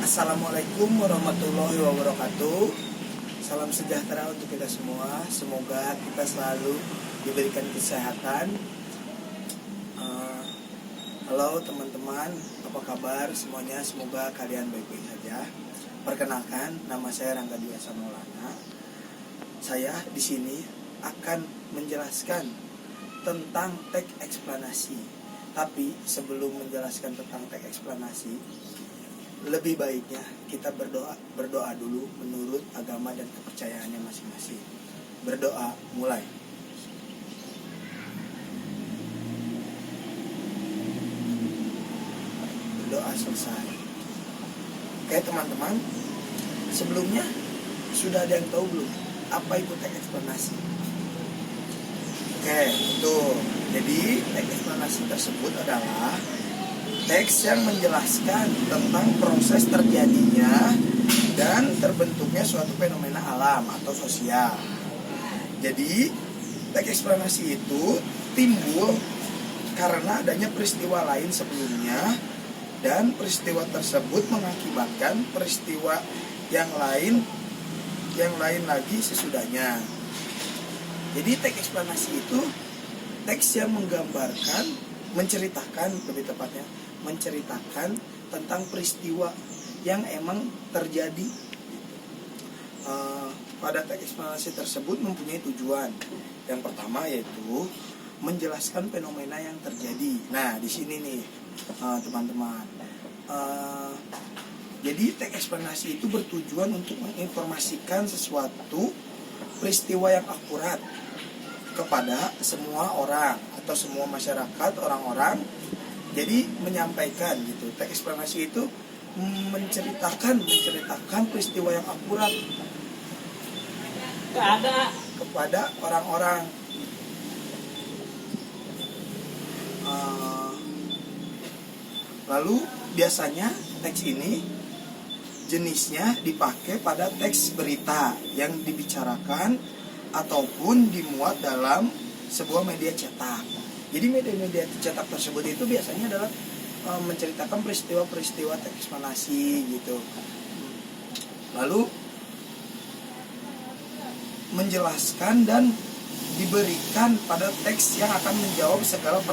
Assalamualaikum warahmatullahi wabarakatuh. Salam sejahtera untuk kita semua. Semoga kita selalu diberikan kesehatan. Halo teman-teman, apa kabar semuanya? Semoga kalian baik-baik saja. Perkenalkan, nama saya Rangga Dwiasa Maulana. Saya di sini akan menjelaskan tentang teks eksplanasi. Tapi sebelum menjelaskan tentang teks eksplanasi, lebih baiknya kita berdoa dulu menurut agama dan kepercayaannya masing-masing. Berdoa, mulai. Berdoa selesai. Oke teman-teman, sebelumnya sudah ada yang tahu belum apa itu teks eksplanasi? Oke, betul. Jadi teks eksplanasi tersebut adalah teks yang menjelaskan tentang proses terjadinya dan terbentuknya suatu fenomena alam atau sosial. Jadi, teks eksplanasi itu timbul karena adanya peristiwa lain sebelumnya dan peristiwa tersebut mengakibatkan peristiwa yang lain lagi sesudahnya. Jadi, teks eksplanasi itu teks yang menggambarkan, menceritakan tentang peristiwa yang emang terjadi. Pada teks eksplanasi tersebut mempunyai tujuan. Yang pertama yaitu menjelaskan fenomena yang terjadi. Nah, di sini nih teman-teman. Jadi teks eksplanasi itu bertujuan untuk menginformasikan sesuatu peristiwa yang akurat kepada semua orang atau semua masyarakat, orang-orang. Jadi menyampaikan gitu. Teks eksplanasi itu menceritakan peristiwa yang akurat kepada orang-orang. Lalu biasanya teks ini jenisnya dipakai pada teks berita yang dibicarakan ataupun dimuat dalam sebuah media cetak. Jadi media-media cetak tersebut itu biasanya adalah menceritakan peristiwa-peristiwa teks eksplanasi gitu. Lalu menjelaskan dan diberikan pada teks yang akan menjawab segala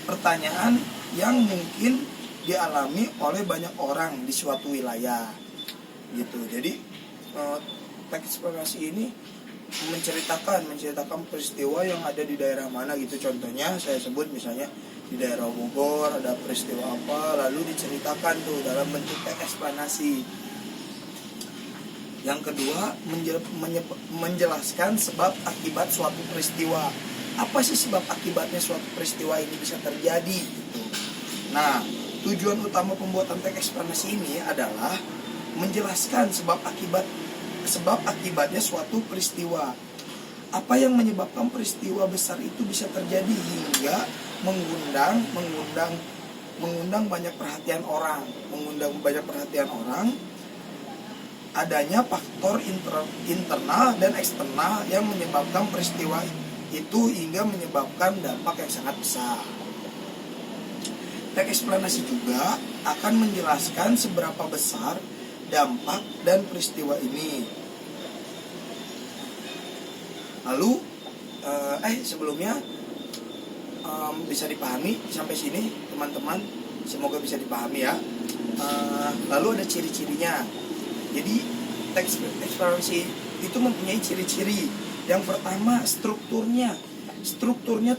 pertanyaan yang mungkin dialami oleh banyak orang di suatu wilayah gitu. Jadi teks eksplanasi ini menceritakan peristiwa yang ada di daerah mana gitu. Contohnya saya sebut misalnya di daerah Bogor ada peristiwa apa, lalu diceritakan tuh dalam bentuk teks eksplanasi. Yang kedua, menjelaskan sebab akibat suatu peristiwa. Apa sih sebab akibatnya suatu peristiwa ini bisa terjadi gitu. Nah, tujuan utama pembuatan teks eksplanasi ini adalah menjelaskan sebab akibatnya suatu peristiwa. Apa yang menyebabkan peristiwa besar itu bisa terjadi hingga mengundang banyak perhatian orang, adanya faktor internal dan eksternal yang menyebabkan peristiwa itu hingga menyebabkan dampak yang sangat besar. Teks eksplanasi juga akan menjelaskan seberapa besar dampak dan peristiwa ini. Lalu sebelumnya bisa dipahami sampai sini teman-teman, semoga bisa dipahami ya. Lalu ada ciri-cirinya. Jadi teks eksplanasi itu mempunyai ciri-ciri. Yang pertama, strukturnya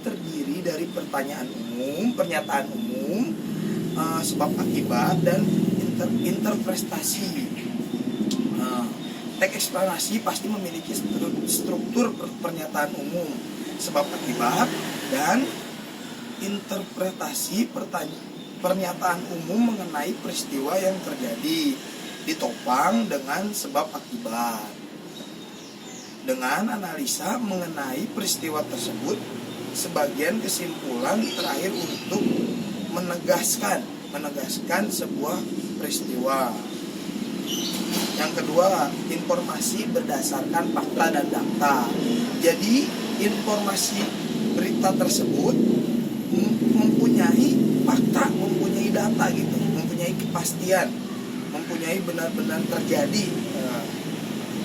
terdiri dari pernyataan umum, sebab akibat dan interpretasi. Teks eksplanasi pasti memiliki struktur pernyataan umum, sebab akibat dan interpretasi pernyataan umum mengenai peristiwa yang terjadi, ditopang dengan sebab akibat. Dengan analisa mengenai peristiwa tersebut, sebagian kesimpulan terakhir untuk menegaskan sebuah peristiwa. Yang kedua, informasi berdasarkan fakta dan data. Jadi, informasi berita tersebut mempunyai fakta, mempunyai data gitu, mempunyai mempunyai kepastian, mempunyai benar-benar terjadi.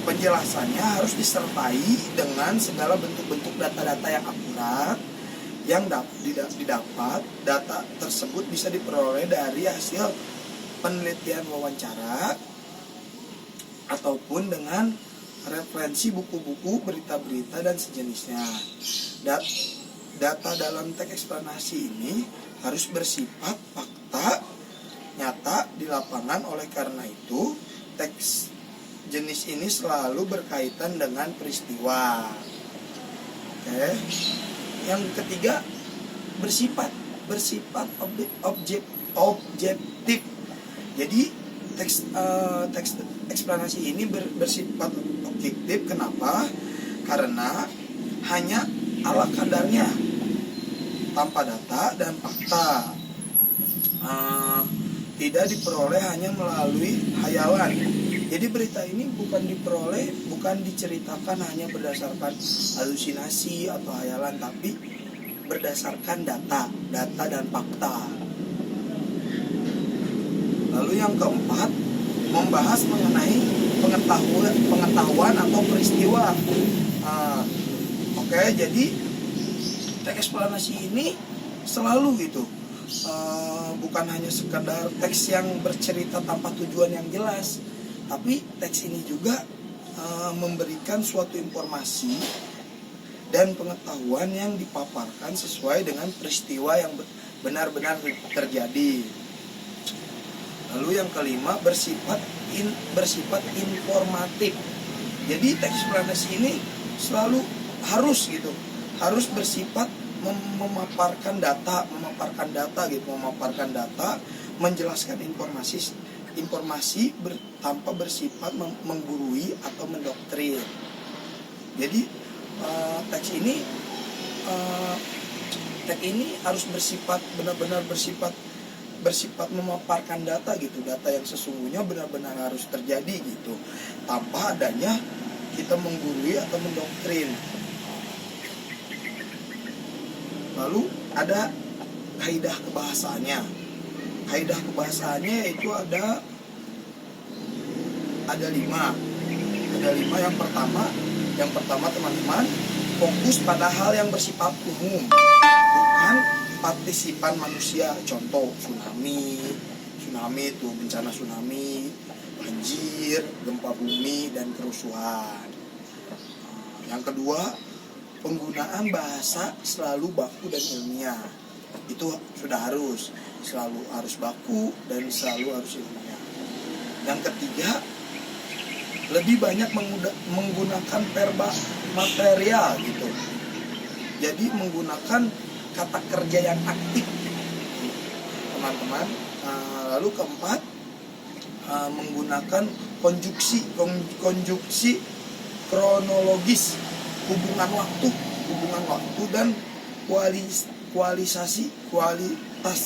Penjelasannya harus disertai dengan segala bentuk-bentuk data-data yang akurat, yang didapat. Data tersebut bisa diperoleh dari hasil penelitian wawancara ataupun dengan referensi buku-buku, berita-berita, dan sejenisnya. Data dalam teks eksplanasi ini harus bersifat fakta nyata di lapangan. Oleh karena itu, teks jenis ini selalu berkaitan dengan peristiwa. Oke. Yang ketiga, bersifat objektif. Jadi teks eksplanasi ini bersifat objektif. Kenapa? Karena hanya ala kadarnya, tanpa data dan fakta. Tidak diperoleh hanya melalui hayalan. Jadi berita ini bukan diceritakan hanya berdasarkan halusinasi atau hayalan, tapi berdasarkan data dan fakta. Lalu yang keempat, membahas mengenai pengetahuan atau peristiwa. Oke, jadi teks eksplanasi ini selalu gitu, bukan hanya sekedar teks yang bercerita tanpa tujuan yang jelas, tapi teks ini juga memberikan suatu informasi dan pengetahuan yang dipaparkan sesuai dengan peristiwa yang benar-benar terjadi. Lalu yang kelima, bersifat informatif. Jadi teks eksplanasi ini selalu harus bersifat memaparkan data, menjelaskan informasi tanpa bersifat menggurui atau mendoktrin. Jadi teks ini harus benar-benar bersifat memaparkan data gitu, data yang sesungguhnya benar-benar harus terjadi gitu, tanpa adanya kita menggurui atau mendoktrin. Lalu ada kaidah kebahasaannya. Kaidah kebahasaannya yaitu ada 5. Ada 5. Yang pertama teman-teman, fokus pada hal yang bersifat umum, bukan partisipan manusia. Contoh tsunami itu bencana tsunami, banjir, gempa bumi, dan kerusuhan. Yang kedua, penggunaan bahasa selalu baku dan ilmiah. Itu sudah selalu harus baku dan selalu harus ilmiah. Yang ketiga, lebih banyak menggunakan verba material gitu. Jadi menggunakan kata kerja yang aktif, teman-teman. Lalu keempat, menggunakan konjungsi kronologis, hubungan waktu dan kualitas.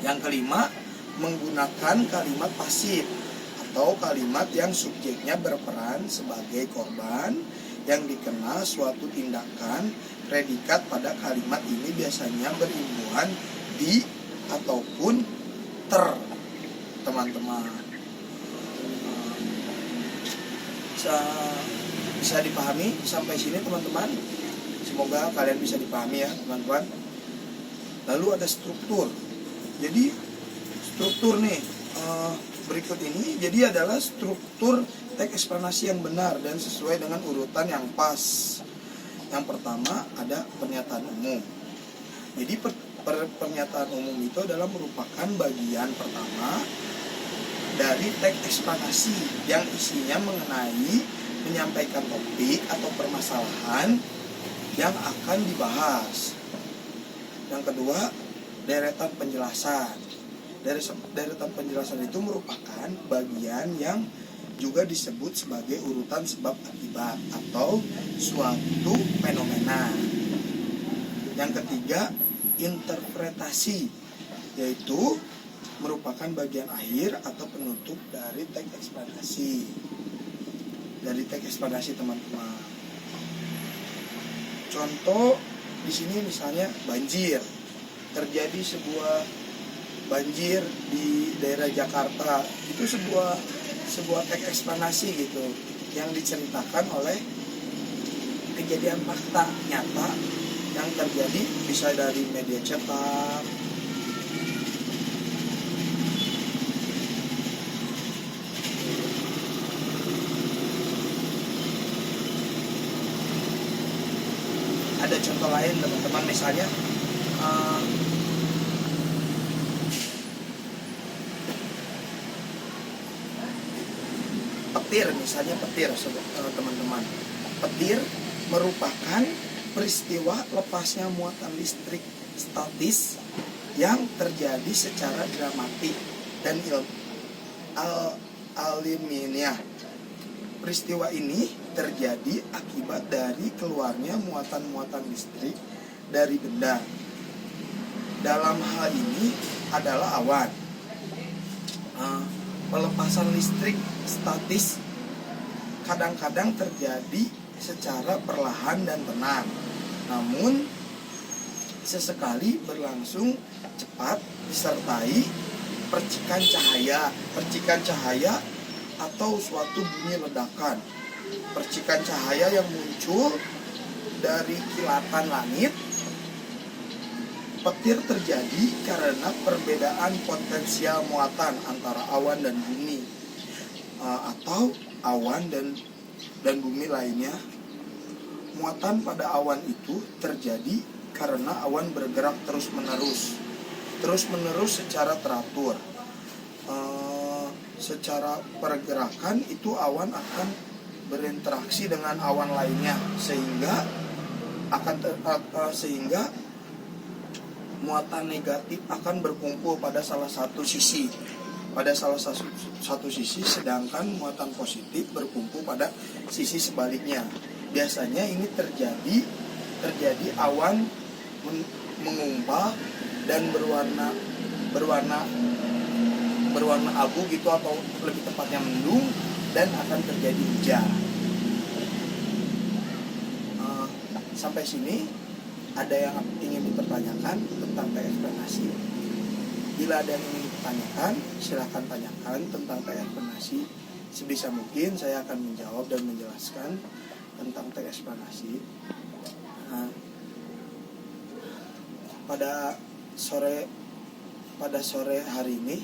Yang kelima, menggunakan kalimat pasif atau kalimat yang subjeknya berperan sebagai korban yang dikenal suatu tindakan. Predikat pada kalimat ini biasanya berimbuhan di ataupun teman-teman. Bisa dipahami sampai sini teman-teman? Semoga kalian bisa dipahami ya teman-teman. Lalu ada struktur. Jadi struktur nih berikut ini jadi adalah struktur teks eksplanasi yang benar dan sesuai dengan urutan yang pas. Yang pertama ada pernyataan umum. Jadi pernyataan umum itu adalah merupakan bagian pertama dari teks eksplanasi yang isinya mengenai menyampaikan topik atau permasalahan yang akan dibahas. Yang kedua, deretan penjelasan. Deretan penjelasan itu merupakan bagian yang juga disebut sebagai urutan sebab akibat atau suatu fenomena. Yang ketiga, interpretasi, yaitu merupakan bagian akhir atau penutup dari teks eksplanasi. Teman-teman. Contoh di sini misalnya banjir. Terjadi sebuah banjir di daerah Jakarta. Itu sebuah teks eksplanasi gitu yang diceritakan oleh kejadian fakta nyata yang terjadi, bisa dari media cetak, ada contoh lain teman-teman, misalnya petir, misalnya petir teman-teman. Petir merupakan peristiwa lepasnya muatan listrik statis yang terjadi secara dramatik dan alamiah. Peristiwa ini terjadi akibat dari keluarnya muatan-muatan listrik dari benda. Dalam hal ini adalah awan. Pelepasan listrik statis kadang-kadang terjadi secara perlahan dan tenang, namun sesekali berlangsung cepat disertai percikan cahaya atau suatu bunyi ledakan. Percikan cahaya yang muncul dari kilatan langit. Petir terjadi karena perbedaan potensial muatan antara awan dan bumi, atau awan dan bumi lainnya. Muatan pada awan itu terjadi karena awan bergerak terus-menerus secara teratur. Secara pergerakan itu awan akan berinteraksi dengan awan lainnya sehingga muatan negatif akan berkumpul pada salah satu sisi, sedangkan muatan positif berkumpul pada sisi sebaliknya. Biasanya ini terjadi awan mengumpal dan berwarna abu gitu, atau lebih tepatnya mendung, dan akan terjadi hujan. Sampai sini ada yang ingin dipertanyakan tentang teks eksplanasi? Bila ada yang ingin ditanyakan, silahkan tanyakan tentang teks eksplanasi. Sebisa mungkin saya akan menjawab dan menjelaskan tentang teks eksplanasi. Pada sore hari ini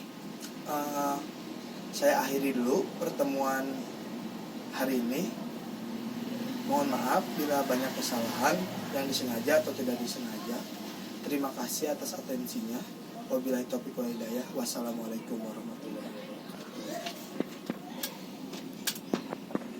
saya akhiri dulu pertemuan hari ini. Mohon maaf bila banyak kesalahan yang disengaja atau tidak disengaja. Terima kasih atas atensinya. Wabillahi taufiq wal hidayah. Wassalamualaikum warahmatullahi wabarakatuh.